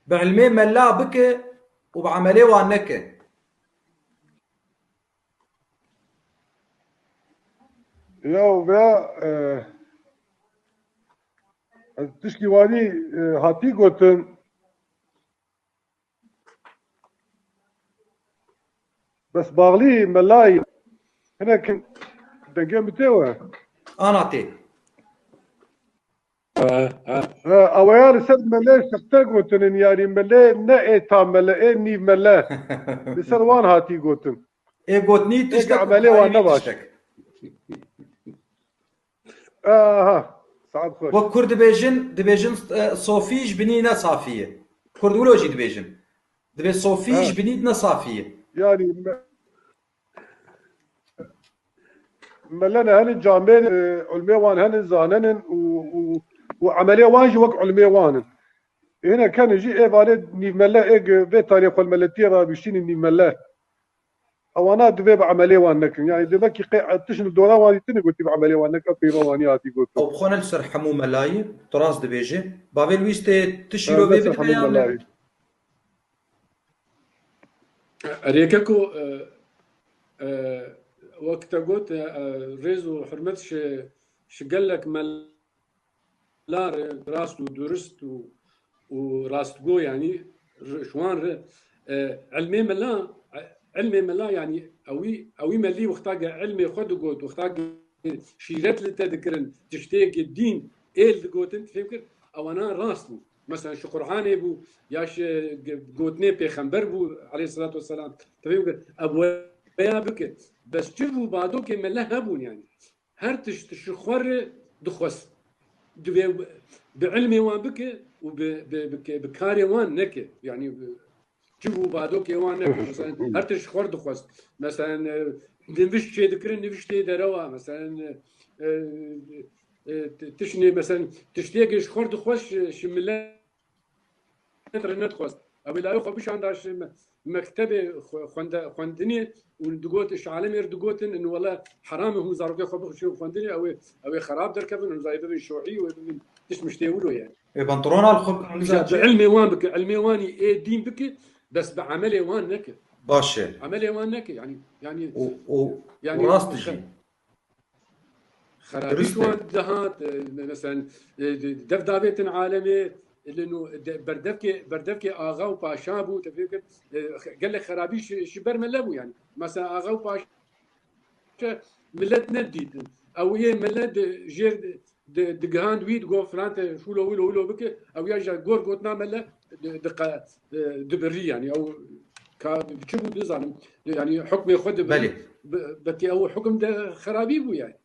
بعلمي ملا بك وبعملي وانك. يا وبا تشكي واني هاتي قوتن بس باغلي ملاي هنا كن دنجم بتوه انا تي اويار سد ملاي سبتا قوتن يعني ملاي نا تام ملاي ني ملاي بسروان هاتي قوتن اي قوتني ايه تشتك عملي وبحايني وانا باش تشتك. ها سعد خوش وكرد دبيجن صوفيج بنينا صافية. كرد ولوجي دبيجن دبي صوفيج بنيتنا صافية. يعني ملنا هن جامين علمي وان هن زانن وعمليه واجي وك علمي وان هنا كان يجي ايه بالد ني ملا ايه في تاريخ الملتيرا بيشتين ني ملا او انا دبي بعمليه وانك يعني دبك تشن الدوره واني تني قلت بعمليه وانك في واني هاتي قلت او بخونا لسر حمو ملاي تراس دبيجي بافيل ويستي تشيرو بيبي نفس حمو بيان. ملاي ريكاكو وقت قلت ريزو حرمتش قال لك ملار راس ودرست وراستقو يعني شوان علمي ملا يعني اوي ملي وقتاق علمي خد قوت وقتاق شيرت لتذكرن تشتيق الدين ايه قوت انت فهمت او انا راسلو مثلا شو قرآن بو ياش قوتني بيخنبر بو عليه الصلاه والسلام تفهم ابو يا بك بس شوفوا بعدو كي ملا هبون يعني هر تشخور دخوس بعلمي وان بك وبكاري وان نك يعني شوفوا بعدوك وان نك مثلا هر تشخور دخوس مثلا نفش شيء ذكرن نفش شيء دروا مثلا تشني مثلا تشتيق شخور دخوس شملات رنت خواست أبي لا يخو بيش عنداش مكتبة خواندني وندقوت إيش عالم يردقوتن إنه والله حرام هو زاروك خو بخشوا خواندني أو خراب در كفن إنه زايد الشيوعي وابن تش مش تقولوا يعني بنطلون الخب مزاجي بعلمي وان بك علمي واني إيه دين بك بس بعملي وان نك باشا عملي وان نك يعني يعني وراس تجي خرابيش درسته. وان دهات مثلا دفدافة عالمي لانه بردفكي اغا وباشا بو تفكر قال لك خرابيش شبر ملبو يعني مثلا اغا وباشا ملت نديد او هي ملت جير دقهان ويد جو فرانت شو لو بك او يا جور قوتنا ملا دقه دبري يعني او بتشوفوا دزان يعني حكم ياخذ بلي بكي او حكم ده خرابيبو يعني